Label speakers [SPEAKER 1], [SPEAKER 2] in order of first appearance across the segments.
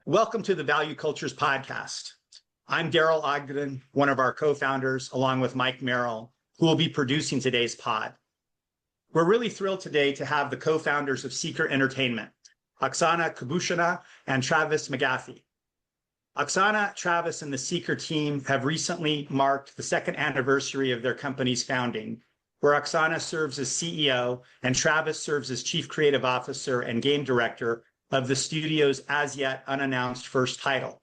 [SPEAKER 1] Welcome to the Value Cultures podcast. I'm Daryl Ogden, one of our co-founders, along with Mike Merrill, who will be producing today's pod. We're really thrilled today to have the co-founders of Seeker Entertainment, Oksana Kubushnya and Travis McGeathy. Oksana, Travis, and the Seeker team have recently marked the second anniversary of their company's founding, where Oksana serves as CEO and Travis serves as Chief Creative Officer and Game Director of the studio's as yet unannounced first title.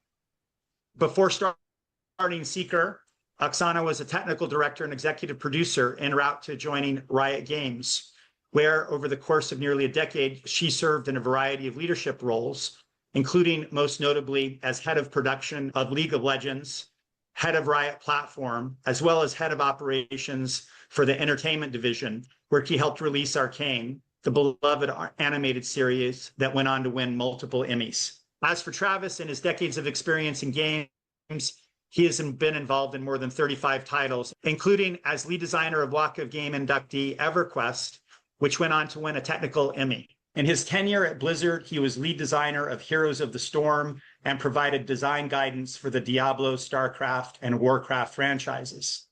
[SPEAKER 1] Before starting Seeker, Oksana was a technical director and executive producer en route to joining Riot Games, where over the course of nearly a decade, she served in a variety of leadership roles, including most notably as head of production of League of Legends, head of Riot Platform, as well as head of operations for the entertainment division, where she helped release Arcane, the beloved animated series that went on to win multiple Emmys. As for Travis and his decades of experience in games, he has been involved in more than 35 titles, including as lead designer of Walk of Game inductee EverQuest, which went on to win a technical Emmy. In his tenure at Blizzard, he was lead designer of Heroes of the Storm and provided design guidance for the Diablo, StarCraft, and Warcraft franchises.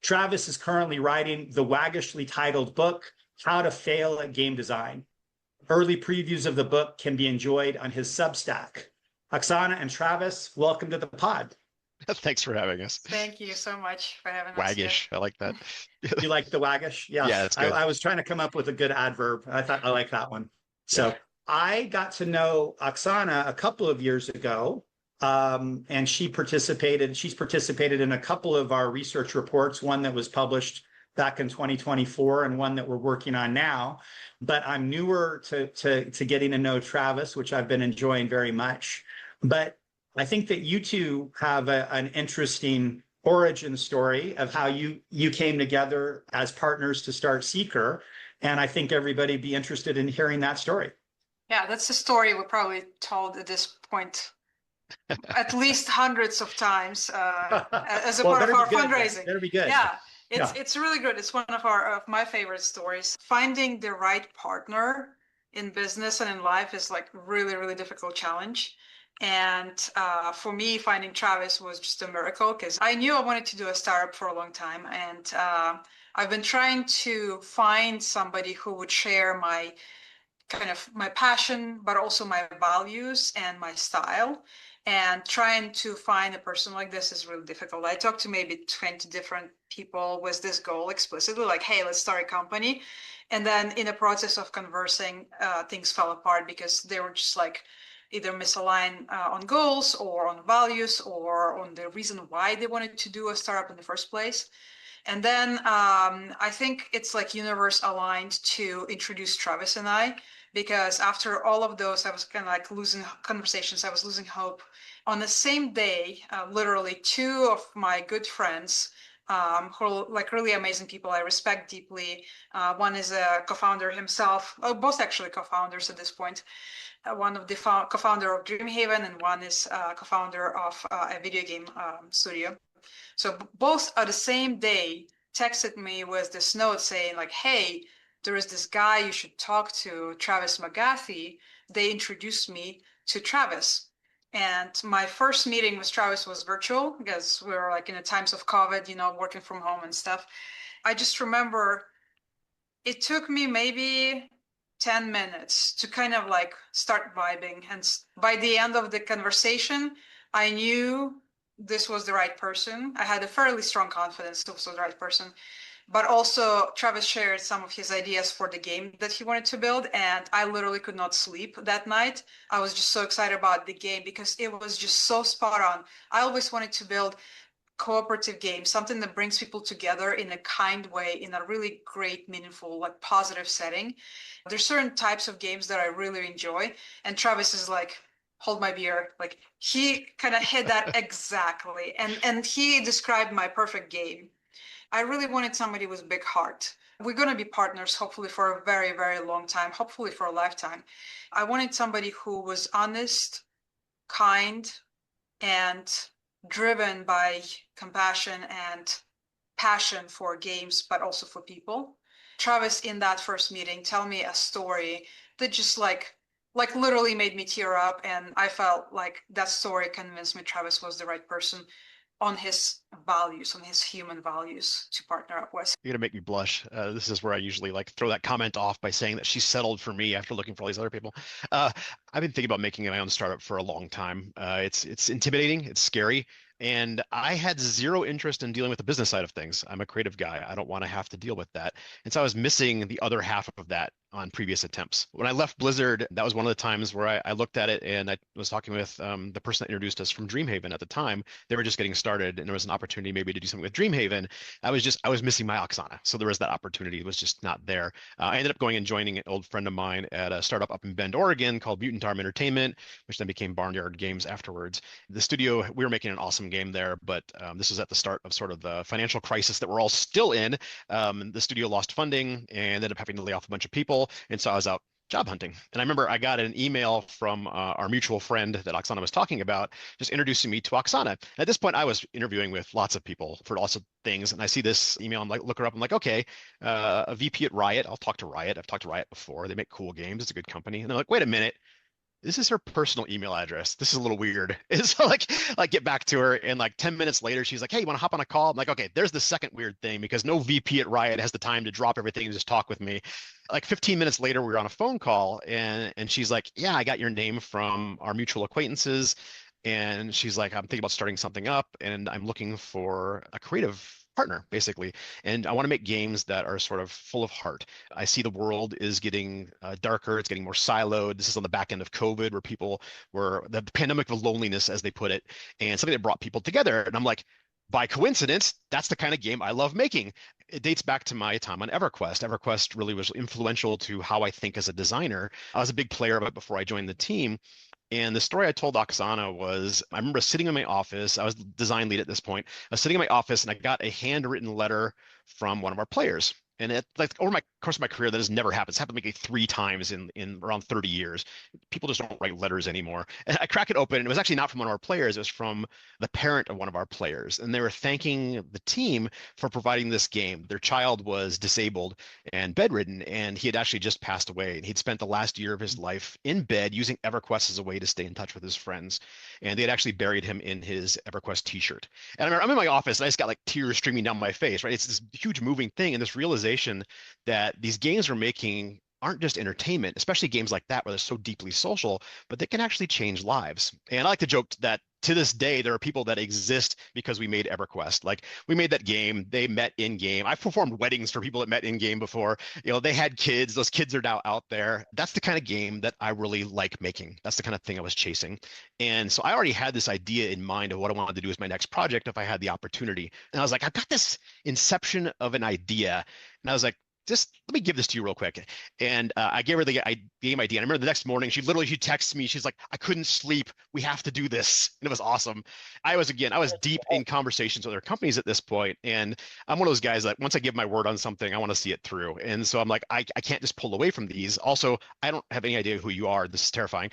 [SPEAKER 1] Travis is currently writing the waggishly titled book, How to Fail at Game Design. Early previews of the book can be enjoyed on his Substack. Oksana and Travis, welcome to the pod.
[SPEAKER 2] Thanks for having us.
[SPEAKER 3] Thank you so much for having us.
[SPEAKER 2] Waggish, I like that.
[SPEAKER 1] You like the waggish? Yeah,
[SPEAKER 2] it's good.
[SPEAKER 1] I was trying to come up with a good adverb. I thought I like that one. So I got to know Oksana a couple of years ago, and she's participated in a couple of our research reports, one that was published back in 2024 and one that we're working on now. But I'm newer to getting to know Travis, which I've been enjoying very much. But I think that you two have an interesting origin story of how you came together as partners to start Seeker. And I think everybody be interested in hearing that story.
[SPEAKER 3] Yeah, that's a story we probably told at this point at least hundreds of times as a part of our fundraising.
[SPEAKER 1] That'll be good.
[SPEAKER 3] Yeah. It's really good. It's one of my favorite stories. Finding the right partner in business and in life is like really, really difficult challenge. And for me, finding Travis was just a miracle because I knew I wanted to do a startup for a long time. And I've been trying to find somebody who would share my passion, but also my values and my style. And trying to find a person like this is really difficult. I talked to maybe 20 different people with this goal explicitly, like, hey, let's start a company. And then in the process of conversing, things fell apart because they were just like either misaligned on goals or on values or on the reason why they wanted to do a startup in the first place. And then I think it's like universe aligned to introduce Travis and I, because after all of those, I was kind of like losing conversations. I was losing hope. On the same day, literally two of my good friends who are like really amazing people I respect deeply. One is a co-founder himself, both actually co-founders at this point. One of the co-founder of Dreamhaven and one is co-founder of a video game studio. So both on the same day texted me with this note saying like, hey, there is this guy you should talk to, Travis McGeathy. They introduced me to Travis. And my first meeting with Travis was virtual because we were like in the times of COVID, working from home and stuff. I just remember it took me maybe 10 minutes to kind of like start vibing. And by the end of the conversation, I knew this was the right person. I had a fairly strong confidence this was the right person. But also Travis shared some of his ideas for the game that he wanted to build. And I literally could not sleep that night. I was just so excited about the game because it was just so spot on. I always wanted to build cooperative games, something that brings people together in a kind way, in a really great, meaningful, like positive setting. There's certain types of games that I really enjoy. And Travis is like, hold my beer. Like he kind of hit that exactly. And he described my perfect game. I really wanted somebody with a big heart. We're going to be partners, hopefully for a very, very long time, hopefully for a lifetime. I wanted somebody who was honest, kind, and driven by compassion and passion for games, but also for people. Travis, in that first meeting, tell me a story that just like like literally made me tear up. And I felt like that story convinced me Travis was the right person on his values, on his human values to partner up with.
[SPEAKER 2] You're gonna make me blush. This is where I usually like throw that comment off by saying that she settled for me after looking for all these other people. I've been thinking about making my own startup for a long time. It's intimidating, it's scary, and I had zero interest in dealing with the business side of things. I'm a creative guy. I don't want to have to deal with that, and so I was missing the other half of that on previous attempts. When I left Blizzard, that was one of the times where I looked at it and I was talking with the person that introduced us from Dreamhaven at the time. They were just getting started, and there was an opportunity maybe to do something with Dreamhaven. I was missing my Oksana. So there was that opportunity. It was just not there. I ended up going and joining an old friend of mine at a startup up in Bend, Oregon called Mutant Arm Entertainment, which then became Barnyard Games afterwards. The studio, we were making an awesome game there, but this was at the start of sort of the financial crisis that we're all still in. The studio lost funding and ended up having to lay off a bunch of people. And so I was out job hunting. And I remember I got an email from our mutual friend that Oksana was talking about, just introducing me to Oksana. At this point, I was interviewing with lots of people for lots of things. And I see this email, I'm like, look her up. I'm like, okay, a VP at Riot. I'll talk to Riot. I've talked to Riot before. They make cool games. It's a good company. And they're like, wait a minute. This is her personal email address. This is a little weird. And so like get back to her, and like 10 minutes later, she's like, hey, you want to hop on a call? I'm like, okay, there's the second weird thing, because no VP at Riot has the time to drop everything and just talk with me. Like 15 minutes later, we were on a phone call, and she's like, yeah, I got your name from our mutual acquaintances. And she's like, I'm thinking about starting something up, and I'm looking for a creative partner, basically. And I want to make games that are sort of full of heart. I see the world is getting darker. It's getting more siloed. This is on the back end of COVID, where people were the pandemic of loneliness, as they put it, and something that brought people together. And I'm like, by coincidence, that's the kind of game I love making. It dates back to my time on EverQuest. EverQuest really was influential to how I think as a designer. I was a big player of it before I joined the team. And the story I told Oksana was, I remember sitting in my office. I was design lead at this point. I was sitting in my office, and I got a handwritten letter from one of our players. And it, like, over my course of my career, that has never happened. It's happened maybe 3 times in around 30 years. People just don't write letters anymore. And I crack it open, and it was actually not from one of our players. It was from the parent of one of our players. And they were thanking the team for providing this game. Their child was disabled and bedridden, and he had actually just passed away. And he'd spent the last year of his life in bed using EverQuest as a way to stay in touch with his friends. And they had actually buried him in his EverQuest t-shirt. And I remember I'm in my office, and I just got like tears streaming down my face, right? It's this huge moving thing, and this realization that these games we're making aren't just entertainment, especially games like that where they're so deeply social, but they can actually change lives. And I like to joke that to this day, there are people that exist because we made EverQuest. Like, we made that game, they met in game. I've performed weddings for people that met in game before. You know, they had kids, those kids are now out there. That's the kind of game that I really like making. That's the kind of thing I was chasing. And so I already had this idea in mind of what I wanted to do as my next project if I had the opportunity. And I was like, I've got this inception of an idea. And I was like, just let me give this to you real quick. And I gave her the game idea. And I remember the next morning, she texts me. She's like, I couldn't sleep. We have to do this. And it was awesome. I was deep in conversations with other companies at this point. And I'm one of those guys that once I give my word on something, I want to see it through. And so I'm like, I can't just pull away from these. Also, I don't have any idea who you are. This is terrifying.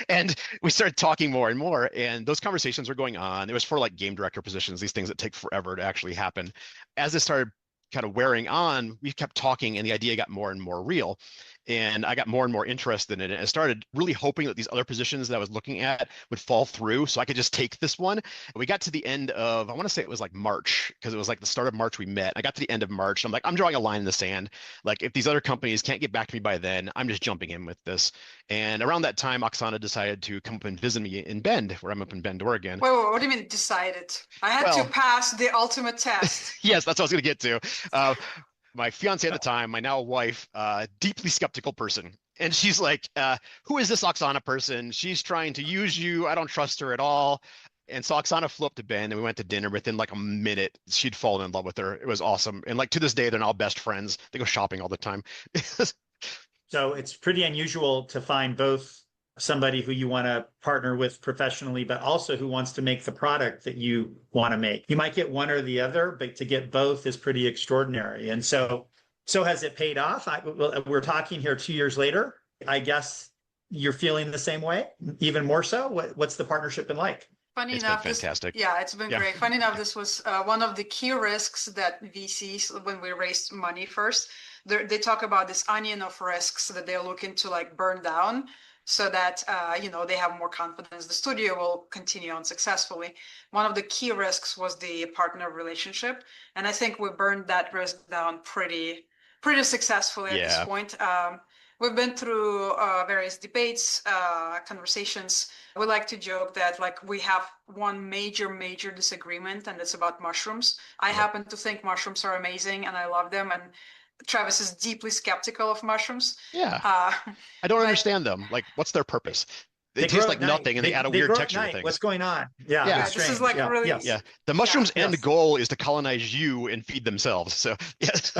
[SPEAKER 2] And we started talking more and more. And those conversations were going on. It was for like game director positions, these things that take forever to actually happen. As it started kind of wearing on, we kept talking, and the idea got more and more real. And I got more and more interested in it. I started really hoping that these other positions that I was looking at would fall through so I could just take this one. And we got to the end of, I want to say it was like March, because it was like the start of March we met. I got to the end of March, and I'm like, I'm drawing a line in the sand. Like, if these other companies can't get back to me by then, I'm just jumping in with this. And around that time, Oksana decided to come up and visit me in Bend, where I'm up in Bend, Oregon.
[SPEAKER 3] Wait, what do you mean decided? I had to pass the ultimate test.
[SPEAKER 2] Yes, that's what I was going to get to. My fiance at the time, my now wife, deeply skeptical person. And she's like, who is this Oksana person? She's trying to use you. I don't trust her at all. And so Oksana flew up to Bend, and we went to dinner. Within like a minute, she'd fallen in love with her. It was awesome. And like to this day, they're now best friends. They go shopping all the time.
[SPEAKER 1] So it's pretty unusual to find both somebody who you want to partner with professionally, but also who wants to make the product that you want to make. You might get one or the other, but to get both is pretty extraordinary. And so has it paid off? We're talking here 2 years later. I guess you're feeling the same way, even more so. What's the partnership been like?
[SPEAKER 3] Funny
[SPEAKER 2] It's
[SPEAKER 3] enough,
[SPEAKER 2] been fantastic.
[SPEAKER 3] it's been great. Funny enough, this was one of the key risks that VCs, when we raised money first, they talk about this onion of risks that they're looking to like burn down. so that, they have more confidence. The studio will continue on successfully. One of the key risks was the partner relationship. And I think we burned that risk down pretty successfully at this
[SPEAKER 2] Yeah.
[SPEAKER 3] point. We've been through various debates, conversations. We like to joke that like we have one major disagreement, and it's about mushrooms. I happen to think mushrooms are amazing and I love them. And Travis is deeply skeptical of mushrooms.
[SPEAKER 2] Yeah.
[SPEAKER 3] Uh,
[SPEAKER 2] I don't
[SPEAKER 3] but
[SPEAKER 2] understand them. Like, what's their purpose? They
[SPEAKER 1] They
[SPEAKER 2] taste
[SPEAKER 1] grow
[SPEAKER 2] like
[SPEAKER 1] at night.
[SPEAKER 2] nothing and they add a
[SPEAKER 1] They
[SPEAKER 2] weird
[SPEAKER 1] grow at
[SPEAKER 2] texture to
[SPEAKER 1] night.
[SPEAKER 2] things.
[SPEAKER 1] What's going on? Yeah,
[SPEAKER 2] Yeah.
[SPEAKER 1] they're
[SPEAKER 3] this is
[SPEAKER 1] strange.
[SPEAKER 3] like
[SPEAKER 1] Yeah,
[SPEAKER 3] really,
[SPEAKER 1] yes.
[SPEAKER 2] Yeah. The mushroom's
[SPEAKER 1] yes.
[SPEAKER 2] end goal is to colonize you and feed themselves. So, yes.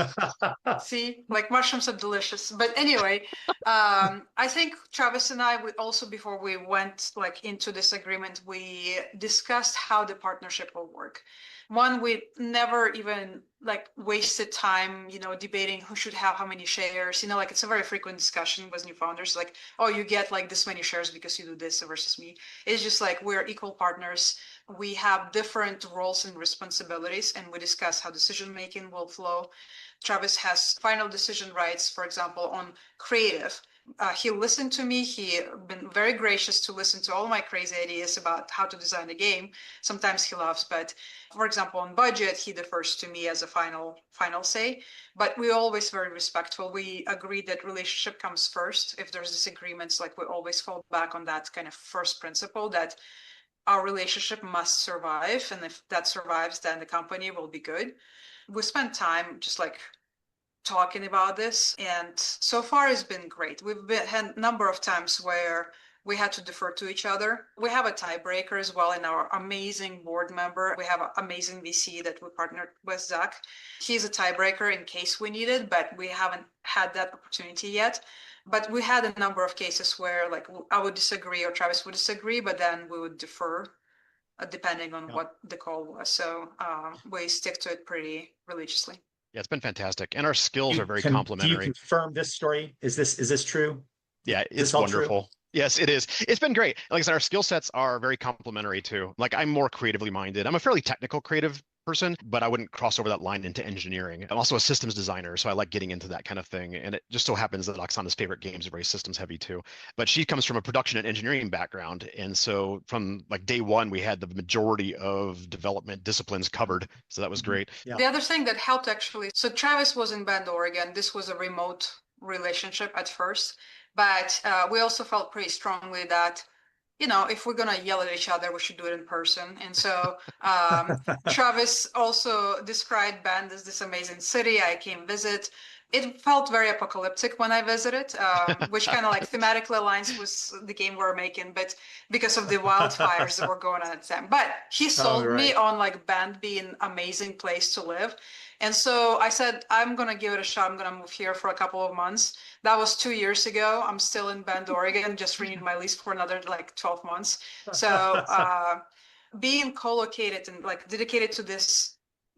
[SPEAKER 3] see, like mushrooms are delicious. But anyway, I think Travis and I would also, before we went like into this agreement, we discussed how the partnership will work. One, we never even like wasted time, debating who should have how many shares. Like it's a very frequent discussion with new founders, like, oh, you get like this many shares because you do this versus me. It's just like we're equal partners. We have different roles and responsibilities, and we discuss how decision making will flow. Travis has final decision rights, for example, on creative. He listened to me. He been very gracious to listen to all my crazy ideas about how to design a game. Sometimes he laughs, but for example, on budget, he defers to me as a final say. But we're always very respectful. We agree that relationship comes first. If there's disagreements, like we always fall back on that kind of first principle that our relationship must survive. And if that survives, then the company will be good. We spent time just like talking about this, and so far it's been great. Had a number of times where we had to defer to each other. We have a tiebreaker as well in our amazing board member. We have an amazing VC that we partnered with, Zach. He's a tiebreaker in case we need it, but we haven't had that opportunity yet. But we had a number of cases where like I would disagree or Travis would disagree, but then we would defer depending on what the call was. So we stick to it pretty religiously.
[SPEAKER 2] Yeah, it's been fantastic. And our skills are very complementary.
[SPEAKER 1] Do you confirm this story? Is this true?
[SPEAKER 2] Yeah, it's wonderful. True? Yes, it is. It's been great. Like I said, our skill sets are very complementary too. Like I'm more creatively minded. I'm a fairly technical creative person, but I wouldn't cross over that line into engineering. I'm also a systems designer, so I like getting into that kind of thing. And it just so happens that Oksana's favorite games are very systems heavy too. But she comes from a production and engineering background. And so from like day one, we had the majority of development disciplines covered. So that was great.
[SPEAKER 3] Yeah. The other thing that helped actually, so Travis was in Bend, Oregon. This was a remote relationship at first, but we also felt pretty strongly that if we're going to yell at each other, we should do it in person. And so Travis also described Bend as this amazing city. I came visit. It felt very apocalyptic when I visited, which kind of like thematically aligns with the game we're making, but because of the wildfires that were going on at the time. But he sold me on like Bend being an amazing place to live. And so I said, I'm going to give it a shot. I'm going to move here for a couple of months. That was 2 years ago. I'm still in Bend, Oregon, just renewed my lease for another like 12 months. So being co-located and like dedicated to this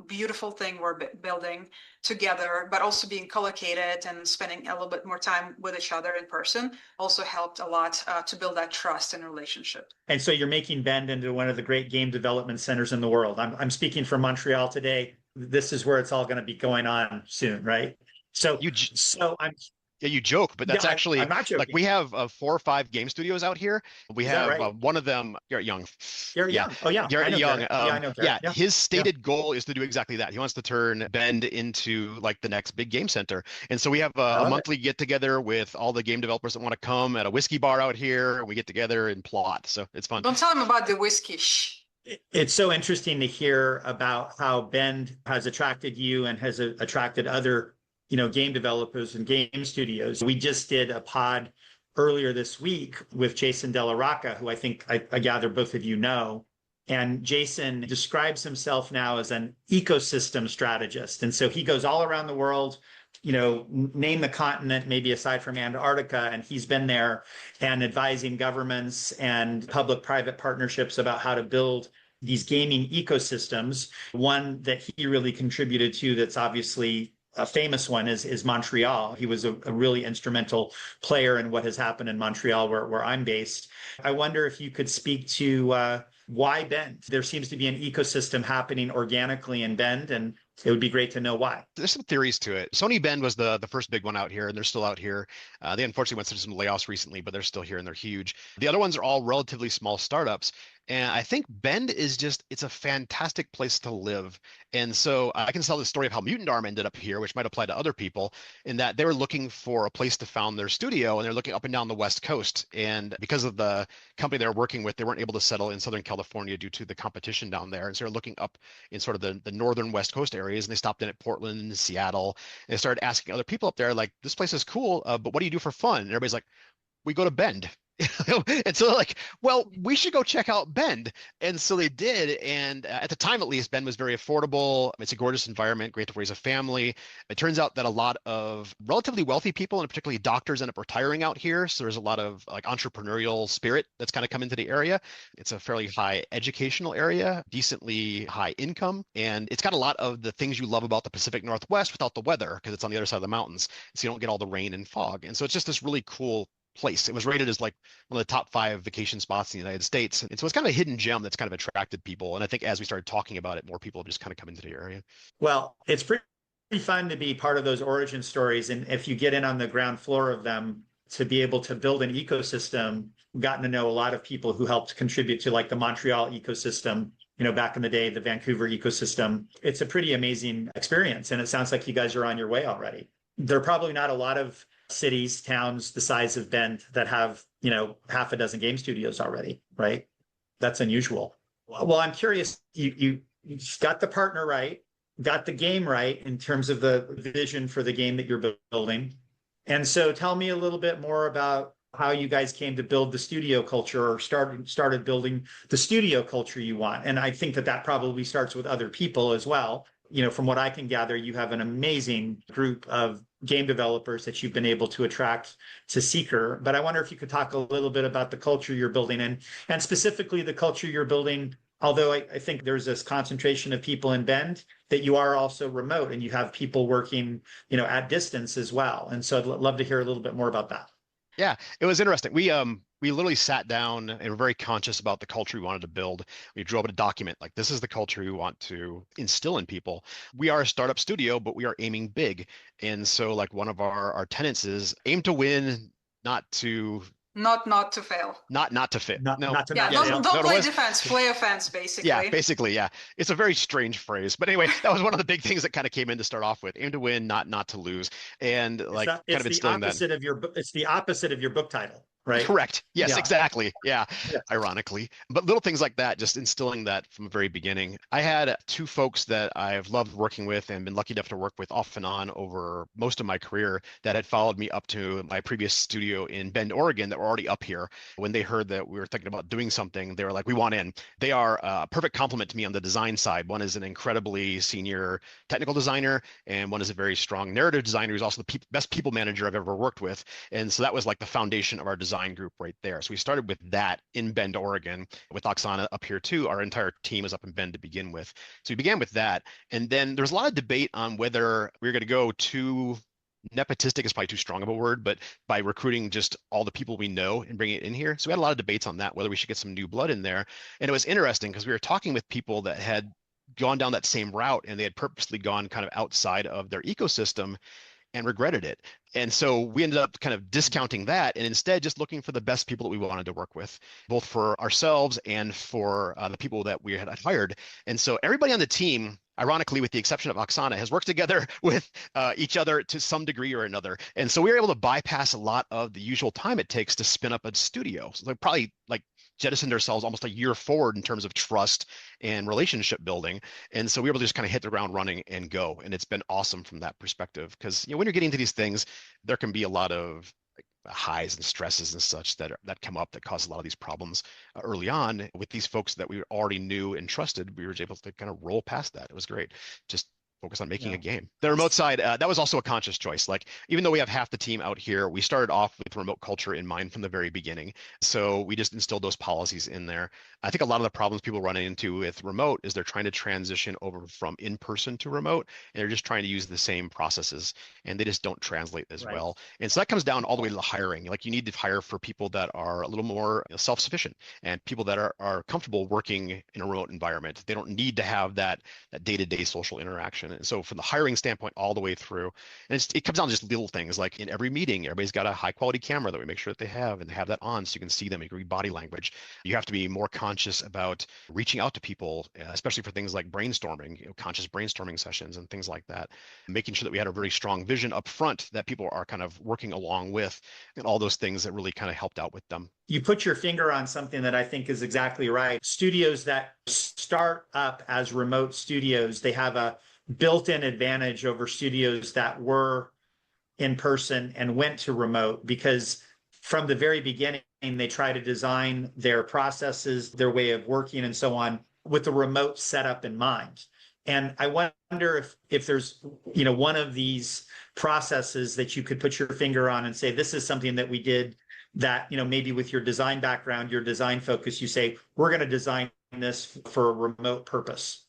[SPEAKER 3] beautiful thing we're building together, but also being co-located and spending a little bit more time with each other in person also helped a lot to build that trust and relationship. And so you're making Bend into one of the great game development centers in the world. I'm speaking from Montreal today. This is where it's all going to be going on soon, right? So I'm.
[SPEAKER 2] Yeah, you joke, but that's actually
[SPEAKER 1] I'm not joking.
[SPEAKER 2] Like we have 4 or 5 game studios out here. We have right? One of them, Garrett Young.
[SPEAKER 1] Garrett Young. Oh yeah,
[SPEAKER 2] Garrett Young.
[SPEAKER 1] I know Garrett.
[SPEAKER 2] Yeah, his stated goal is to do exactly that. He wants to turn Bend into like the next big game center. And so we have a monthly get together with all the game developers that want to come at a whiskey bar out here. We get together and plot. So it's fun. Don't tell him about the whiskey. Shh.
[SPEAKER 1] It's so interesting to hear about how Bend has attracted you and has attracted other game developers and game studios. We just did a pod earlier this week with Jason Della Rocca, who I think I gather both of you know. And Jason describes himself now as an ecosystem strategist. And so he goes all around the world, name the continent, maybe aside from Antarctica, and he's been there and advising governments and public-private partnerships about how to build these gaming ecosystems. One that he really contributed to that's obviously a famous one is Montreal. He was a really instrumental player in what has happened in Montreal, where I'm based. I wonder if you could speak to why Bend? There seems to be an ecosystem happening organically in Bend, and It would be great to know why.
[SPEAKER 2] There's some theories to it. Sony Bend was the first big one out here, and they're still out here. They unfortunately went through some layoffs recently, but they're still here and they're huge. The other ones are all relatively small startups. And I think Bend is it's a fantastic place to live. And so I can tell the story of how Mutant Arm ended up here, which might apply to other people, in that they were looking for a place to found their studio, and they're looking up and down the West Coast. And because of the company they were working with, they weren't able to settle in Southern California due to the competition down there. And so they're looking up in sort of the northern West Coast areas, and they stopped in at Portland and Seattle. And they started asking other people up there, like, this place is cool, but what do you do for fun? And everybody's like, we go to Bend. And so they're like, well, we should go check out Bend. And so they did. And at the time, at least, Bend was very affordable. It's a gorgeous environment, great to raise a family. It turns out that a lot of relatively wealthy people, and particularly doctors, end up retiring out here. So there's a lot of like entrepreneurial spirit that's kind of come into the area. It's a fairly high educational area, decently high income. And it's got a lot of the things you love about the Pacific Northwest without the weather, because it's on the other side of the mountains. So you don't get all the rain and fog. And so it's just this really cool place. It was rated as like one of the top 5 vacation spots in the United States. And so it's kind of a hidden gem that's kind of attracted people. And I think as we started talking about it, more people have just kind of come into the area.
[SPEAKER 1] Well, it's pretty fun to be part of those origin stories. And if you get in on the ground floor of them, to be able to build an ecosystem, gotten to know a lot of people who helped contribute to like the Montreal ecosystem, back in the day, the Vancouver ecosystem. It's a pretty amazing experience. And it sounds like you guys are on your way already. There are probably not a lot of cities, towns the size of Bend that have, half a dozen game studios already, right? That's unusual. Well, I'm curious, you got the partner right, got the game right in terms of the vision for the game that you're building. And so tell me a little bit more about how you guys came to build the studio culture, or started building the studio culture you want. And I think that probably starts with other people as well. From what I can gather, you have an amazing group of game developers that you've been able to attract to Seeker. But I wonder if you could talk a little bit about the culture you're building, and specifically the culture you're building. Although I think there's this concentration of people in Bend, that you are also remote and you have people working, at distance as well. And so I'd love to hear a little bit more about that.
[SPEAKER 2] Yeah, it was interesting. We literally sat down and were very conscious about the culture we wanted to build. We drew up a document like, this is the culture we want to instill in people. We are a startup studio, but we are aiming big. And so like one of our tenets is aim to win, not to
[SPEAKER 3] fail.
[SPEAKER 2] Not to fit.
[SPEAKER 1] Not to
[SPEAKER 3] Yeah,
[SPEAKER 1] not
[SPEAKER 3] don't play defense, play offense, basically.
[SPEAKER 2] Yeah, basically, yeah. It's a very strange phrase. But anyway, that was one of the big things that kind of came in to start off with. Aim to win, not to lose. And like kind of instilling that.
[SPEAKER 1] It's the opposite of your book title. Right.
[SPEAKER 2] Correct. Yes,
[SPEAKER 1] Yeah.
[SPEAKER 2] Exactly. Yeah.
[SPEAKER 1] Yeah.
[SPEAKER 2] Ironically, but little things like that, just instilling that from the very beginning. I had 2 folks that I've loved working with and been lucky enough to work with off and on over most of my career that had followed me up to my previous studio in Bend, Oregon, that were already up here. When they heard that we were thinking about doing something, they were like, we want in. They are a perfect complement to me on the design side. One is an incredibly senior technical designer, and one is a very strong narrative designer who's also the best people manager I've ever worked with. And so that was like the foundation of our design group right there. So we started with that in Bend, Oregon, with Oksana up here too. Our entire team is up in Bend to begin with. So we began with that. And then there's a lot of debate on whether we were going to go to nepotistic is probably too strong of a word, but by recruiting just all the people we know and bringing it in here. So we had a lot of debates on that, whether we should get some new blood in there. And it was interesting because we were talking with people that had gone down that same route, and they had purposely gone kind of outside of their ecosystem and regretted it. And so we ended up kind of discounting that and instead just looking for the best people that we wanted to work with, both for ourselves and for the people that we had hired. And so everybody on the team, ironically, with the exception of Oksana, has worked together with each other to some degree or another. And so we were able to bypass a lot of the usual time it takes to spin up a studio. So probably like jettisoned ourselves almost a year forward in terms of trust and relationship building. And so we were able to just kind of hit the ground running and go. And it's been awesome from that perspective, because when you're getting into these things, there can be a lot of highs and stresses and such that come up that cause a lot of these problems early on. With these folks that we already knew and trusted, we were able to kind of roll past that. It was great. Just focus on making a game. The remote side, that was also a conscious choice. Like, even though we have half the team out here, we started off with remote culture in mind from the very beginning. So we just instilled those policies in there. I think a lot of the problems people run into with remote is they're trying to transition over from in-person to remote, and they're just trying to use the same processes, and they just don't translate as well. And so that comes down all the way to the hiring. Like, you need to hire for people that are a little more self-sufficient and people that are comfortable working in a remote environment. They don't need to have that day-to-day social interaction. And so from the hiring standpoint all the way through, and it comes down to just little things like in every meeting, everybody's got a high quality camera that we make sure that they have, and they have that on so you can see them, you can read body language. You have to be more conscious about reaching out to people, especially for things like brainstorming, conscious brainstorming sessions and things like that, making sure that we had a very strong vision up front that people are kind of working along with, and all those things that really kind of helped out with them.
[SPEAKER 1] You put your finger on something that I think is exactly right. Studios that start up as remote studios, they have a built-in advantage over studios that were in person and went to remote, because from the very beginning, they try to design their processes, their way of working and so on with the remote setup in mind. And I wonder if there's, one of these processes that you could put your finger on and say, this is something that we did that, maybe with your design background, your design focus, you say, we're going to design this for a remote purpose.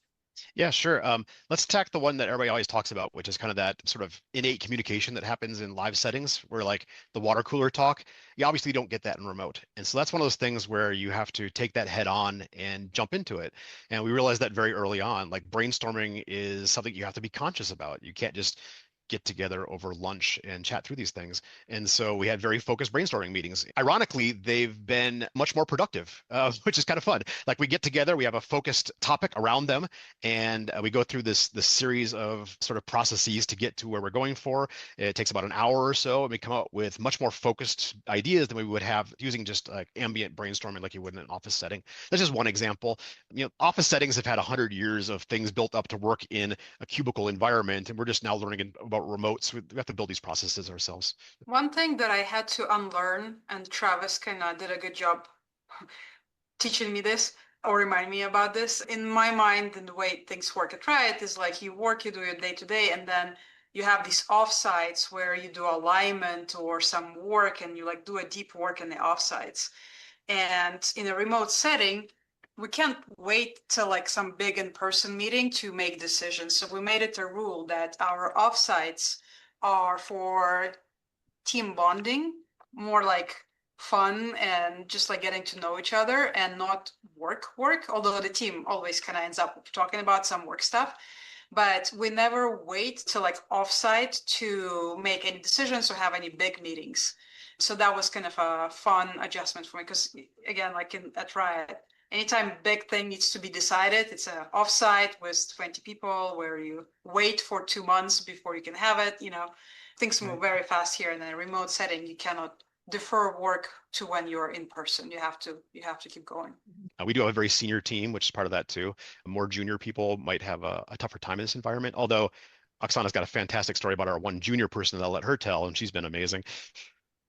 [SPEAKER 2] Yeah, sure. Let's attack the one that everybody always talks about, which is kind of that sort of innate communication that happens in live settings, where like the water cooler talk, you obviously don't get that in remote. And so that's one of those things where you have to take that head on and jump into it. And we realized that very early on, like brainstorming is something you have to be conscious about. You can't just get together over lunch and chat through these things. And so we had very focused brainstorming meetings. Ironically, they've been much more productive, which is kind of fun. Like we get together, we have a focused topic around them, and we go through this series of sort of processes to get to where we're going for. It takes about an hour or so, and we come up with much more focused ideas than we would have using just like ambient brainstorming like you would in an office setting. That's just one example. Office settings have had 100 years of things built up to work in a cubicle environment, and we're just now learning about remotes. We have to build these processes ourselves.
[SPEAKER 3] One thing that I had to unlearn, and Travis kind of did a good job teaching me this or remind me about this. In my mind, and the way things work at Riot is like you work, you do your day to day, and then you have these offsites where you do alignment or some work, and you like do a deep work in the offsites. And in a remote setting, we can't wait till like some big in-person meeting to make decisions. So we made it a rule that our offsites are for team bonding, more like fun and just like getting to know each other, and not work, although the team always kind of ends up talking about some work stuff. But we never wait till like offsite to make any decisions or have any big meetings. So that was kind of a fun adjustment for me, because again, like at Riot, anytime big thing needs to be decided, it's an offsite with 20 people where you wait for 2 months before you can have it. Things move very fast here. In a remote setting, you cannot defer work to when you're in person. You have to keep going.
[SPEAKER 2] We do have a very senior team, which is part of that too. More junior people might have a tougher time in this environment, although Oksana's got a fantastic story about our one junior person that I'll let her tell, and she's been amazing.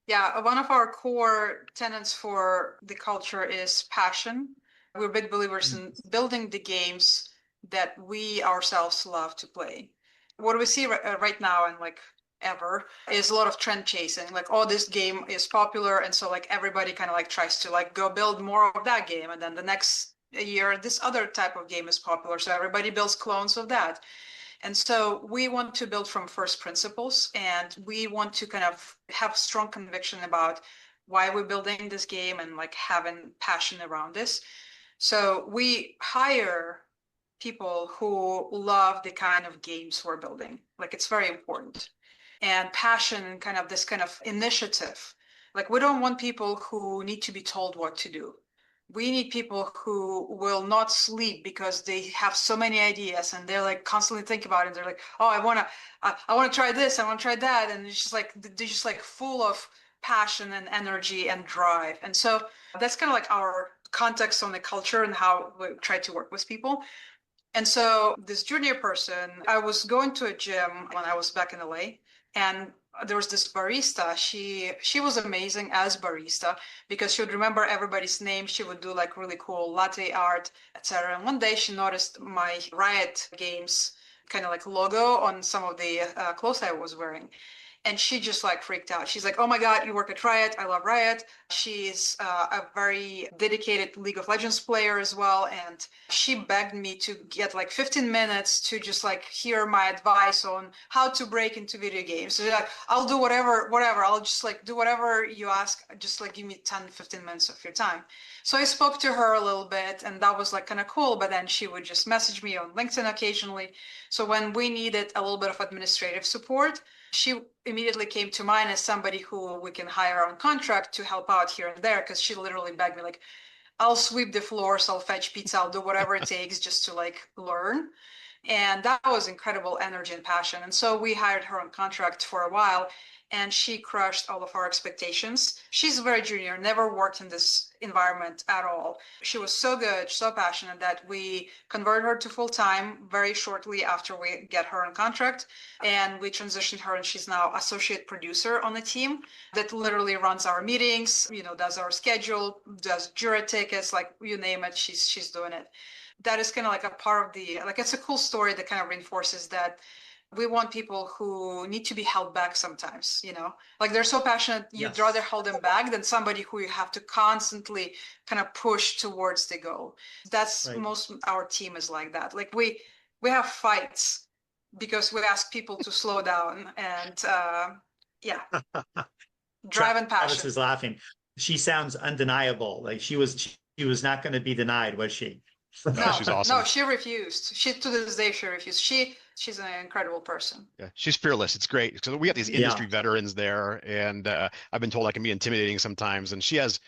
[SPEAKER 3] Yeah, one of our core tenets for the culture is passion. We're big believers in building the games that we ourselves love to play. What we see right now, and like ever, is a lot of trend chasing. Like, oh, this game is popular, and so like everybody kind of like tries to like go build more of that game, and then the next year this other type of game is popular, so everybody builds clones of that. And so we want to build from first principles, and we want to kind of have strong conviction about why we're building this game and like having passion around this. So we hire people who love the kind of games we're building. Like, it's very important. And passion and kind of this kind of initiative. Like, we don't want people who need to be told what to do. We need people who will not sleep because they have so many ideas and they're like constantly thinking about it. They're like, oh, I want to try this, I want to try that. And it's just like, they're just like full of passion and energy and drive. And so that's kind of like our context on the culture and how we try to work with people. And so this junior person, I was going to a gym when I was back in LA, and there was this barista. She was amazing as barista because she would remember everybody's name. She would do like really cool latte art, etc. And one day she noticed my Riot Games kind of like logo on some of the clothes I was wearing. And she just like freaked out. She's like, oh my God, you work at Riot. I love Riot. She's a very dedicated League of Legends player as well. And she begged me to get like 15 minutes to just like hear my advice on how to break into video games. So like, I'll do whatever. I'll just like do whatever you ask. Just like give me 10, 15 minutes of your time. So I spoke to her a little bit, and that was like kind of cool. But then she would just message me on LinkedIn occasionally. So when we needed a little bit of administrative support, she immediately came to mind as somebody who we can hire on contract to help out here and there, because she literally begged me like, I'll sweep the floors, I'll fetch pizza, I'll do whatever it takes just to like learn. And that was incredible energy and passion. And so we hired her on contract for a while, and she crushed all of our expectations. She's very junior, never worked in this environment at all. She was so good, so passionate, that we converted her to full time very shortly after we get her on contract. And we transitioned her, and she's now associate producer on the team that literally runs our meetings, does our schedule, does Jira tickets, like you name it, she's doing it. That is kind of like a part of it's a cool story that kind of reinforces that we want people who need to be held back sometimes, like they're so passionate, you'd rather hold them back than somebody who you have to constantly kind of push towards the goal. That's right. Most of our team is like that. Like we have fights because we ask people to slow down and drive and passion.
[SPEAKER 1] Travis is laughing. She sounds undeniable. Like she was not going to be denied, was she?
[SPEAKER 2] No, she's awesome.
[SPEAKER 3] No, she refused. To this day, she refused. She's an incredible person.
[SPEAKER 2] Yeah, she's fearless. It's great because we got these industry veterans there, and I've been told I can be intimidating sometimes, and she has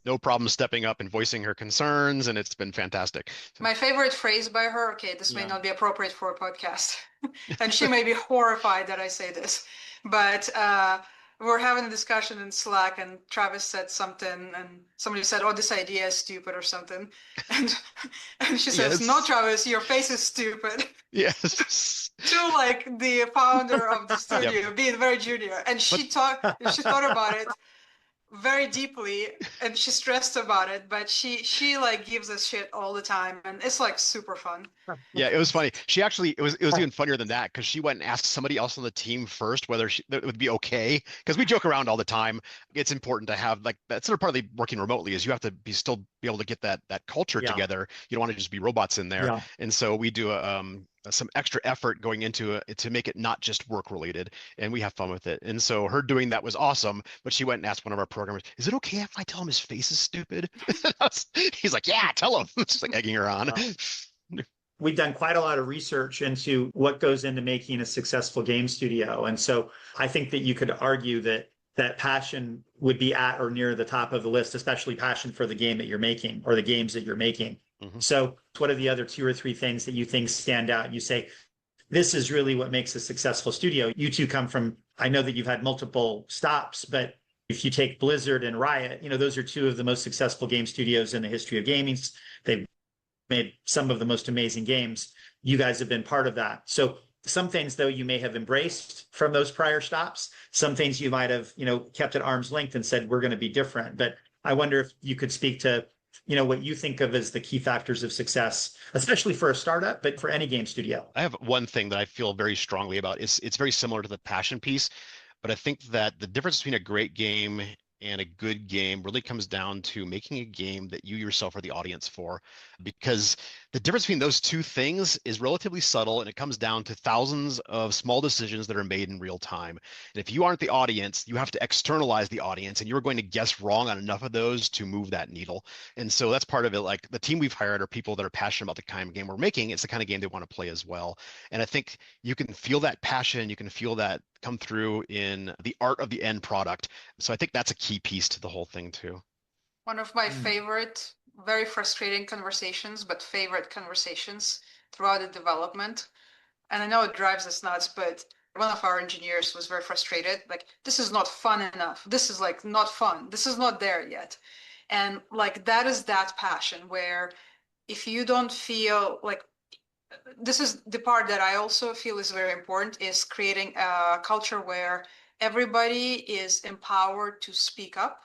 [SPEAKER 2] no problem stepping up and voicing her concerns, and it's been fantastic.
[SPEAKER 3] My favorite phrase by her, this may not be appropriate for a podcast, and she may be horrified that I say this, but we're having a discussion in Slack, and Travis said something, and somebody said, oh, this idea is stupid or something. And she says, no, Travis, your face is stupid.
[SPEAKER 2] Yes.
[SPEAKER 3] To like the founder of the studio, being very junior. And she thought about it very deeply, and she stressed about it, but she like gives us shit all the time, and it's like super fun.
[SPEAKER 2] Yeah, it was funny. She actually, it was even funnier than that, because she went and asked somebody else on the team first whether it would be okay, because we joke around all the time. It's important to have like that's part of the working remotely is you have to still be able to get that culture together. You don't want to just be robots in there, and so we do some extra effort going into it to make it not just work related, and we have fun with it. And so her doing that was awesome, but she went and asked one of our programmers, is it okay if I tell him his face is stupid? He's like, yeah, tell him. Just like egging her on.
[SPEAKER 1] We've done quite a lot of research into what goes into making a successful game studio. And so I think that you could argue that passion would be at or near the top of the list, especially passion for the game that you're making or the games that you're making. Mm-hmm. So what are the other 2 or 3 things that you think stand out? You say, this is really what makes a successful studio. You two come from, I know that you've had multiple stops, but if you take Blizzard and Riot, those are 2 of the most successful game studios in the history of gaming. They've made some of the most amazing games. You guys have been part of that. So some things, though, you may have embraced from those prior stops. Some things you might have, kept at arm's length and said, we're going to be different. But I wonder if you could speak to what you think of as the key factors of success, especially for a startup, but for any game studio.
[SPEAKER 2] I have one thing that I feel very strongly about. It's very similar to the passion piece, but I think that the difference between a great game and a good game really comes down to making a game that you yourself are the audience for, because the difference between those 2 things is relatively subtle, and it comes down to thousands of small decisions that are made in real time. And if you aren't the audience, you have to externalize the audience, and you're going to guess wrong on enough of those to move that needle. And so that's part of it. Like the team we've hired are people that are passionate about the kind of game we're making. It's the kind of game they want to play as well. And I think you can feel that passion, you can feel that come through in the art of the end product. So I think that's a key piece to the whole thing too.
[SPEAKER 3] One of my favorite, very frustrating conversations, but favorite conversations throughout the development. And I know it drives us nuts, but one of our engineers was very frustrated. Like, this is not fun enough. This is like not fun. This is not there yet. And like, that is that passion where if you don't feel like, this is the part that I also feel is very important, is creating a culture where everybody is empowered to speak up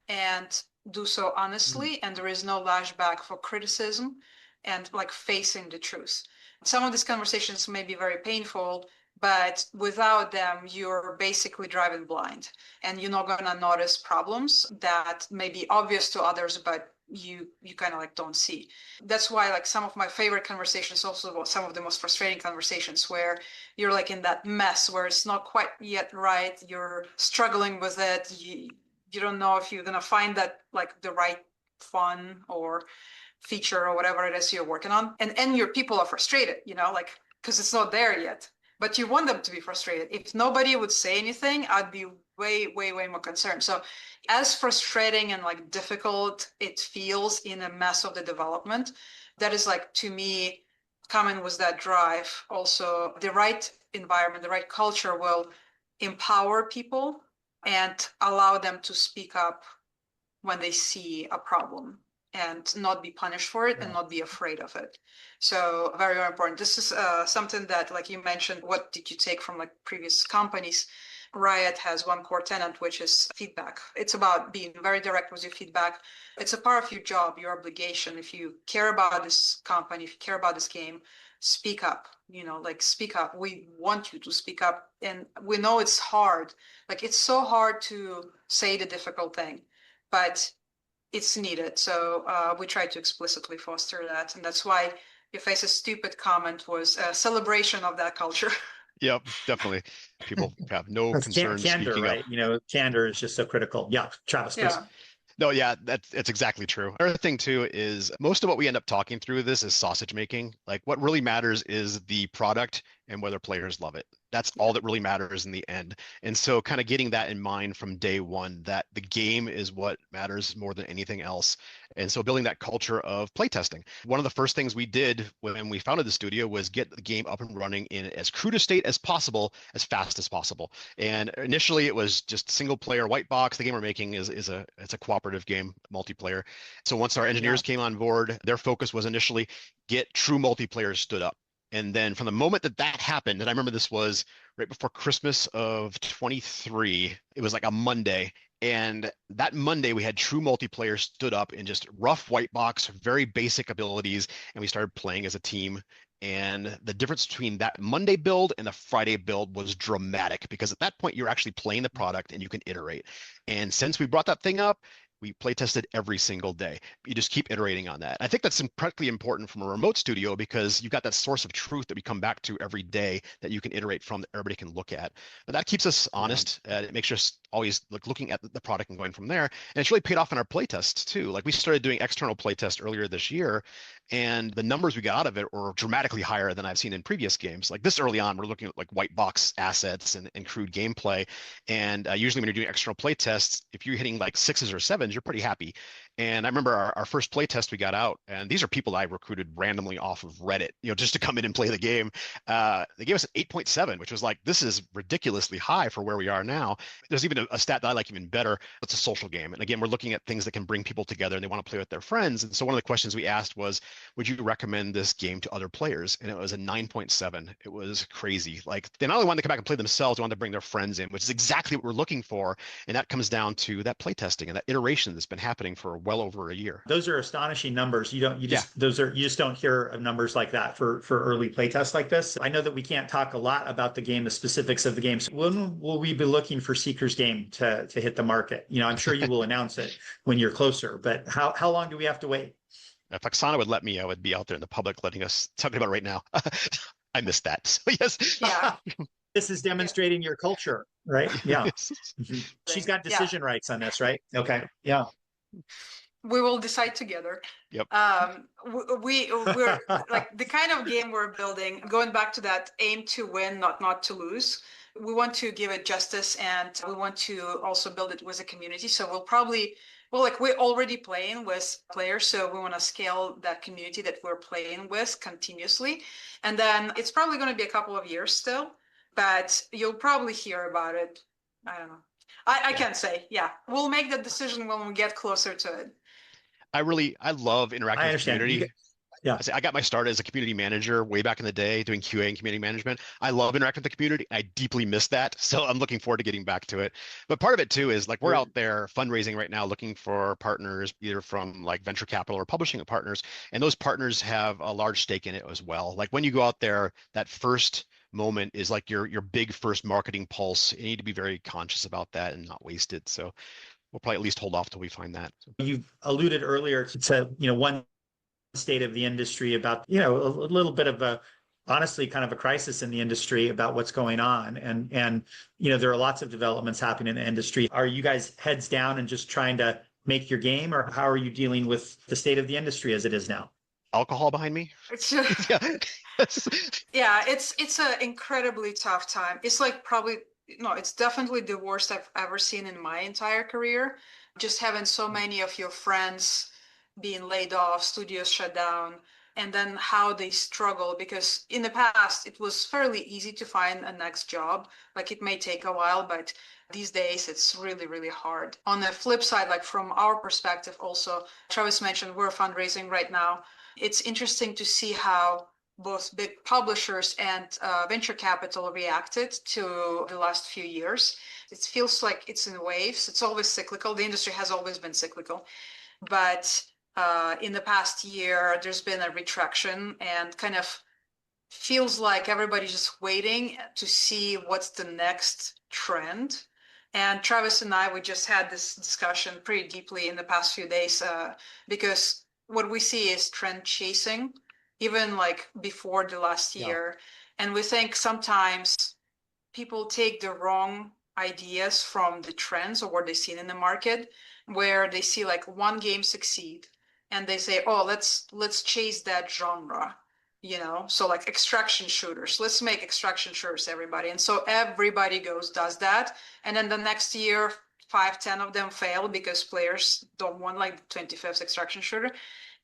[SPEAKER 3] and do so honestly, and there is no lashback for criticism and like facing the truth. Some of these conversations may be very painful, but without them, you're basically driving blind, and you're not going to notice problems that may be obvious to others, but you kind of like don't see. That's why like some of my favorite conversations, also some of the most frustrating conversations, where you're like in that mess where it's not quite yet right, you're struggling with it, you don't know if you're going to find that like the right fun or feature or whatever it is you're working on, and your people are frustrated, like because it's not there yet, but you want them to be frustrated. If nobody would say anything, I'd be way more concerned. So as frustrating and like difficult it feels in a mess of the development, that is like, to me, coming with that drive. Also, the right environment, the right culture will empower people and allow them to speak up when they see a problem and not be punished for it and not be afraid of it. So very, very important. This is something that, like you mentioned, what did you take from like previous companies? Riot has one core tenet, which is feedback. It's about being very direct with your feedback. It's a part of your job, your obligation. If you care about this company, if you care about this game, speak up, like speak up. We want you to speak up. And we know it's hard. Like it's so hard to say the difficult thing, but it's needed. So we try to explicitly foster that. And that's why Your Face's stupid comment was a celebration of that culture.
[SPEAKER 2] Yep, definitely. People have no
[SPEAKER 1] That's
[SPEAKER 2] concern
[SPEAKER 1] candor,
[SPEAKER 2] speaking up.
[SPEAKER 1] right? Candor is just so critical. Yeah, Travis, please.
[SPEAKER 3] Yeah.
[SPEAKER 2] No, yeah, that's exactly true. Another thing too is most of what we end up talking through this is sausage making. Like what really matters is the product and whether players love it. That's all that really matters in the end. And so kind of getting that in mind from day one, that the game is what matters more than anything else. And so building that culture of playtesting. One of the first things we did when we founded the studio was get the game up and running in as crude a state as possible, as fast as possible. And initially it was just single player white box. The game we're making it's a cooperative game, multiplayer. So once our engineers came on board, their focus was initially get true multiplayer stood up. And then from the moment that happened, and I remember this was right before Christmas of 23, it was like a Monday. And that Monday, we had true multiplayer stood up in just rough white box, very basic abilities, and we started playing as a team. And the difference between that Monday build and the Friday build was dramatic because at that point, you're actually playing the product and you can iterate. And since we brought that thing up, we play tested every single day. You just keep iterating on that. I think that's incredibly important from a remote studio because you've got that source of truth that we come back to every day that you can iterate from, that everybody can look at. But that keeps us honest. It makes us always looking at the product and going from there. And it's really paid off in our play tests too. Like we started doing external play tests earlier this year, and the numbers we got out of it were dramatically higher than I've seen in previous games. Like this early on, we're looking at like white box assets and crude gameplay. And usually when you're doing external play tests, if you're hitting like 6s or 7s, you're pretty happy. And I remember our first play test we got out, and these are people I recruited randomly off of Reddit, just to come in and play the game. They gave us an 8.7, which was like, this is ridiculously high for where we are now. There's even a stat that I like even better. It's a social game. And again, we're looking at things that can bring people together and they want to play with their friends. And so one of the questions we asked was, would you recommend this game to other players? And it was a 9.7. It was crazy. Like they not only wanted to come back and play themselves, they wanted to bring their friends in, which is exactly what we're looking for. And that comes down to that play testing and that iteration that's been happening for well over a year.
[SPEAKER 1] Those are astonishing numbers. You just don't hear of numbers like that for early playtests like this. I know that we can't talk a lot about the game, the specifics of the game. So when will we be looking for Seeker's Game to hit the market? I'm sure you will announce it when you're closer, but how long do we have to wait?
[SPEAKER 2] If Oksana would let me, I would be out there in the public letting us talking about it right now. I missed that. So yes.
[SPEAKER 3] Yeah.
[SPEAKER 1] This is demonstrating your culture, right? Yeah.
[SPEAKER 2] Yes.
[SPEAKER 1] She's got decision rights on this, right? Okay. Yeah.
[SPEAKER 3] We will decide together.
[SPEAKER 2] Yep.
[SPEAKER 3] We're like the kind of game we're building, going back to that aim to win, not to lose. We want to give it justice, and we want to also build it with a community. So we're already playing with players, so we want to scale that community that we're playing with continuously. And then it's probably going to be a couple of years still, but you'll probably hear about it. I don't know. I can't say. Yeah, we'll make that decision when we get closer to it.
[SPEAKER 2] I love interacting with the community.
[SPEAKER 1] Yeah.
[SPEAKER 2] I got my start as a community manager way back in the day doing QA and community management. I love interacting with the community. I deeply miss that. So I'm looking forward to getting back to it. But part of it too is like we're out there fundraising right now, looking for partners, either from like venture capital or publishing partners. And those partners have a large stake in it as well. Like when you go out there, that first moment is like your big first marketing pulse. You need to be very conscious about that and not waste it. So we'll probably at least hold off till we find that.
[SPEAKER 1] You've alluded earlier to, one state of the industry about, a little bit of a, honestly, kind of a crisis in the industry about what's going on. And, there are lots of developments happening in the industry. Are you guys heads down and just trying to make your game, or how are you dealing with the state of the industry as it is now?
[SPEAKER 2] Alcohol behind me?
[SPEAKER 3] It's
[SPEAKER 2] Yeah.
[SPEAKER 3] yeah, it's an incredibly tough time. It's like probably no, it's definitely the worst I've ever seen in my entire career. Just having so many of your friends being laid off, studios shut down, and then how they struggle because in the past it was fairly easy to find a next job. Like it may take a while, but these days it's really, really hard. On the flip side, like from our perspective, also, Travis mentioned we're fundraising right now. It's interesting to see how both big publishers and venture capital reacted to the last few years. It feels like it's in waves. It's always cyclical. The industry has always been cyclical. But in the past year, there's been a retraction and kind of feels like everybody's just waiting to see what's the next trend. And Travis and I, we just had this discussion pretty deeply in the past few days because what we see is trend chasing, even like before the last year. And we think sometimes people take the wrong ideas from the trends or what they've seen in the market, where they see like one game succeed and they say, oh, let's chase that genre, so like extraction shooters, let's make extraction shooters, everybody. And so everybody does that, and then the next year 5-10 of them fail because players don't want like the 25th extraction shooter.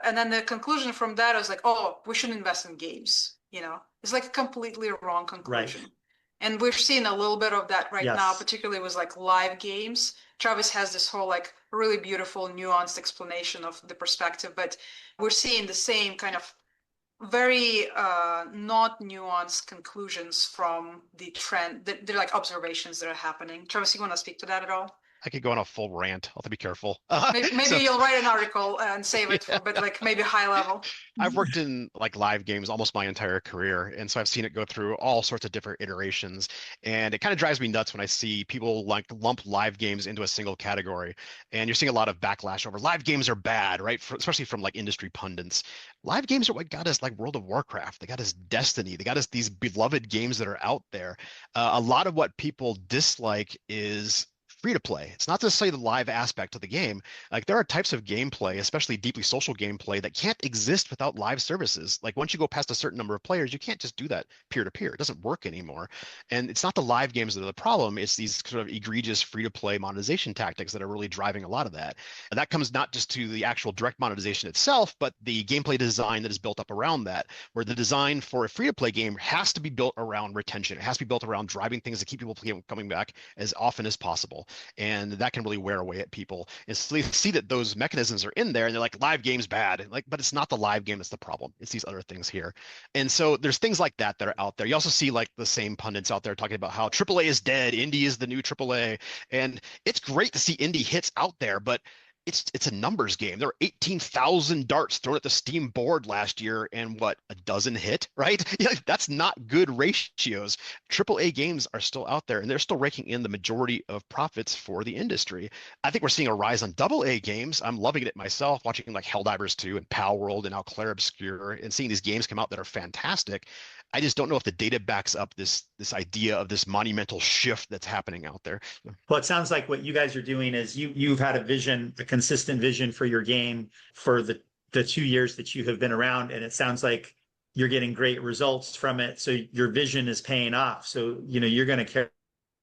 [SPEAKER 3] And then the conclusion from that was like, oh, we shouldn't invest in games. It's like a completely wrong conclusion.
[SPEAKER 1] Right.
[SPEAKER 3] And we're seeing a little bit of that right now,
[SPEAKER 1] Yes.
[SPEAKER 3] particularly with like live games. Travis has this whole like really beautiful nuanced explanation of the perspective, but we're seeing the same kind of very not nuanced conclusions from the trend. They're like observations that are happening. Travis, you want to speak to that at all?
[SPEAKER 2] I could go on a full rant. I'll have to be careful.
[SPEAKER 3] Maybe
[SPEAKER 2] So,
[SPEAKER 3] you'll write an article and save it for, but like maybe high level.
[SPEAKER 2] I've worked in like live games almost my entire career, and so I've seen it go through all sorts of different iterations, and it kind of drives me nuts when I see people like lump live games into a single category. And you're seeing a lot of backlash over live games are bad, right? Especially from like industry pundits. Live games are what got us like World of Warcraft. They got us Destiny. They got us these beloved games that are out there. A lot of what people dislike is free to play. It's not to say the live aspect of the game. Like there are types of gameplay, especially deeply social gameplay, that can't exist without live services. Like once you go past a certain number of players, you can't just do that peer to peer. It doesn't work anymore. And it's not the live games that are the problem. It's these sort of egregious free to play monetization tactics that are really driving a lot of that. And that comes not just to the actual direct monetization itself, but the gameplay design that is built up around that, where the design for a free to play game has to be built around retention. It has to be built around driving things to keep people coming back as often as possible. And that can really wear away at people. And so they see that those mechanisms are in there and they're like, live game's bad. Like, but it's not the live game that's the problem. It's these other things here. And so there's things like that that are out there. You also see like the same pundits out there talking about how AAA is dead. Indie is the new AAA. And it's great to see indie hits out there, but it's a numbers game. There were 18,000 darts thrown at the Steam board last year, and what, a dozen hit, right? That's not good ratios. AAA games are still out there, and they're still raking in the majority of profits for the industry. I think we're seeing a rise on AA games. I'm loving it myself, watching like Helldivers 2 and Pal World and now Clair Obscur, and seeing these games come out that are fantastic. I just don't know if the data backs up this idea of this monumental shift that's happening out there.
[SPEAKER 1] Well, it sounds like what you guys are doing is you've had a vision, a consistent vision for your game for the 2 years that you have been around, and it sounds like you're getting great results from it. So your vision is paying off. So you're going to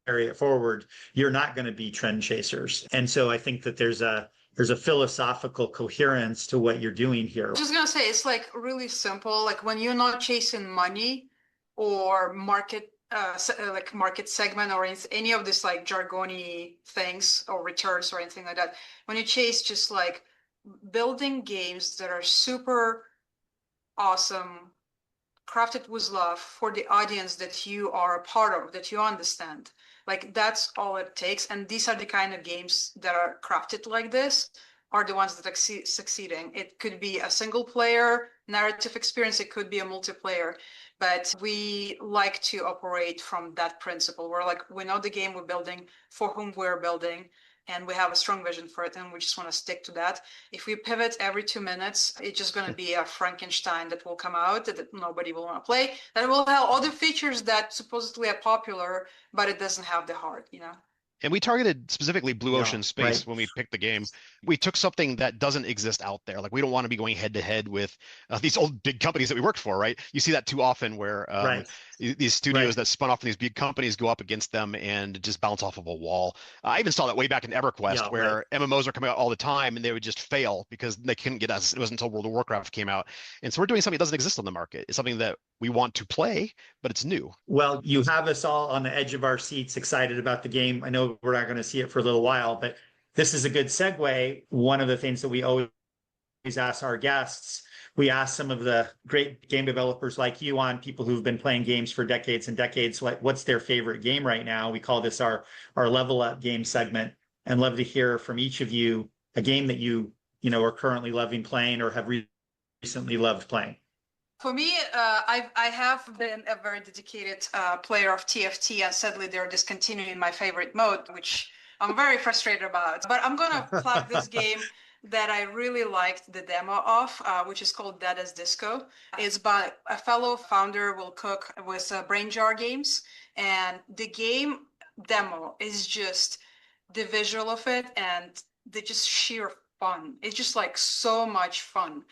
[SPEAKER 1] carry it forward. You're not going to be trend chasers, and so I think that there's a philosophical coherence to what you're doing here.
[SPEAKER 3] I was just gonna say, it's like really simple. Like when you're not chasing money or market, like market segment or any of this like jargony things or returns or anything like that. When you chase just like building games that are super awesome, crafted with love for the audience that you are a part of, that you understand. Like that's all it takes. And these are the kind of games that are crafted like this, are the ones that are succeeding. It could be a single player narrative experience. It could be a multiplayer, but we like to operate from that principle. We're like, we know the game we're building, for whom we're building, and we have a strong vision for it, and we just want to stick to that. If we pivot every 2 minutes, it's just going to be a Frankenstein that will come out that nobody will want to play. That will have all the features that supposedly are popular, but it doesn't have the heart, you know?
[SPEAKER 2] And we targeted specifically blue
[SPEAKER 1] Yeah,
[SPEAKER 2] ocean space
[SPEAKER 1] right.
[SPEAKER 2] when we picked the game. We took something that doesn't exist out there. Like we don't want to be going head to head with these old big companies that we worked for, right? You see that too often where
[SPEAKER 1] Right.
[SPEAKER 2] these studios
[SPEAKER 1] Right.
[SPEAKER 2] that spun off from these big companies go up against them and just bounce off of a wall. I even saw that way back in EverQuest
[SPEAKER 1] Yeah,
[SPEAKER 2] where
[SPEAKER 1] right.
[SPEAKER 2] MMOs are coming out all the time and they would just fail because they couldn't get us. It wasn't until World of Warcraft came out. And so we're doing something that doesn't exist on the market. It's something that we want to play, but it's new.
[SPEAKER 1] Well, you have us all on the edge of our seats excited about the game. I know we're not going to see it for a little while, but this is a good segue. One of the things that we always ask our guests, we ask some of the great game developers like you on people who've been playing games for decades and decades, what's their favorite game right now? We call this our level up game segment, and love to hear from each of you a game that you are currently loving playing or have recently loved playing.
[SPEAKER 3] For me, I have been a very dedicated player of TFT, and sadly they're discontinuing my favorite mode, which I'm very frustrated about. But I'm gonna plug this game that I really liked the demo of, which is called Dead as Disco. It's by a fellow founder, Will Cook, with Brain Jar Games, and the game demo is just the visual of it and the just sheer fun. It's just like so much fun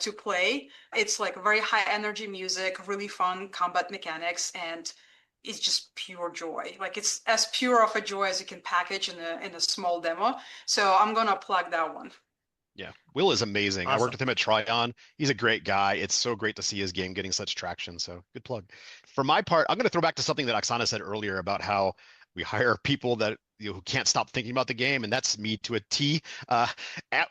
[SPEAKER 3] to play. It's like very high energy music, really fun combat mechanics, and it's just pure joy. Like it's as pure of a joy as you can package in a small demo. So I'm gonna plug that one.
[SPEAKER 2] Yeah, Will is amazing. I worked
[SPEAKER 1] Awesome.
[SPEAKER 2] with him at Tryon. He's a great guy. It's so great to see his game getting such traction. So good plug. For my part, I'm going to throw back to something that Oksana said earlier about how we hire people that who can't stop thinking about the game, and that's me to a T. When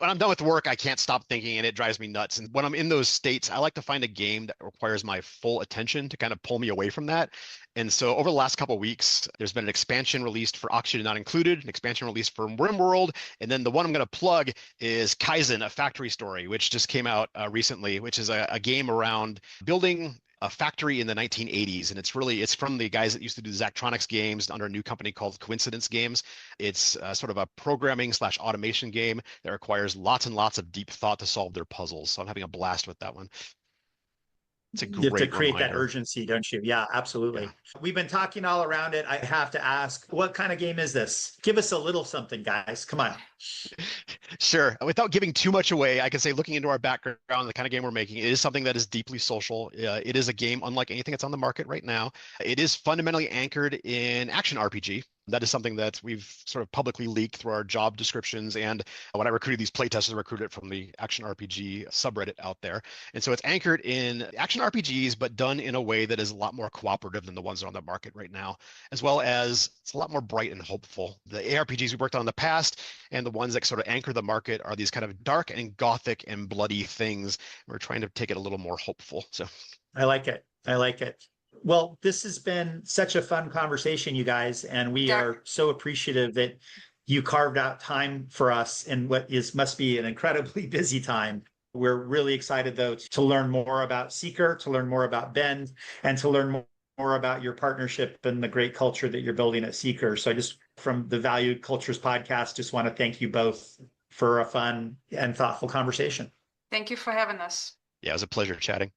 [SPEAKER 2] I'm done with work, I can't stop thinking, and it drives me nuts. And when I'm in those states, I like to find a game that requires my full attention to kind of pull me away from that. And so over the last couple of weeks, there's been an expansion released for Oxygen Not Included, an expansion released for RimWorld, and then the one I'm going to plug is Kaizen, A Factory Story, which just came out recently, which is a game around building a factory in the 1980s, and it's from the guys that used to do the Zachtronics games under a new company called Coincidence Games. It's sort of a programming / automation game that requires lots and lots of deep thought to solve their puzzles. So I'm having a blast with that one. It's a
[SPEAKER 1] You have to
[SPEAKER 2] great
[SPEAKER 1] create that
[SPEAKER 2] reminder.
[SPEAKER 1] urgency, don't you? Yeah,
[SPEAKER 2] Yeah.
[SPEAKER 1] absolutely. We've been talking all around it. I have to ask, what kind of game is this? Give us a little something, guys. Come on.
[SPEAKER 2] Sure. Without giving too much away, I can say looking into our background, the kind of game we're making, it is something that is deeply social. It is a game unlike anything that's on the market right now. It is fundamentally anchored in action RPG. That is something that we've sort of publicly leaked through our job descriptions. And when I recruited these playtesters, I recruited it from the action RPG subreddit out there. And so it's anchored in action RPGs, but done in a way that is a lot more cooperative than the ones that are on the market right now, as well as it's a lot more bright and hopeful. The ARPGs we worked on in the past and the ones that sort of anchor the market are these kind of dark and gothic and bloody things. We're trying to take it a little more hopeful. So
[SPEAKER 1] I like it. I like it. Well, this has been such a fun conversation, you guys, and we
[SPEAKER 3] Yeah.
[SPEAKER 1] are so appreciative that you carved out time for us in what must be an incredibly busy time. We're really excited, though, to learn more about Seeker, to learn more about Bend, and to learn more about your partnership and the great culture that you're building at Seeker. So I just, from the Valued Cultures podcast, just want to thank you both for a fun and thoughtful conversation.
[SPEAKER 3] Thank you for having us.
[SPEAKER 2] yeah, it was a pleasure chatting.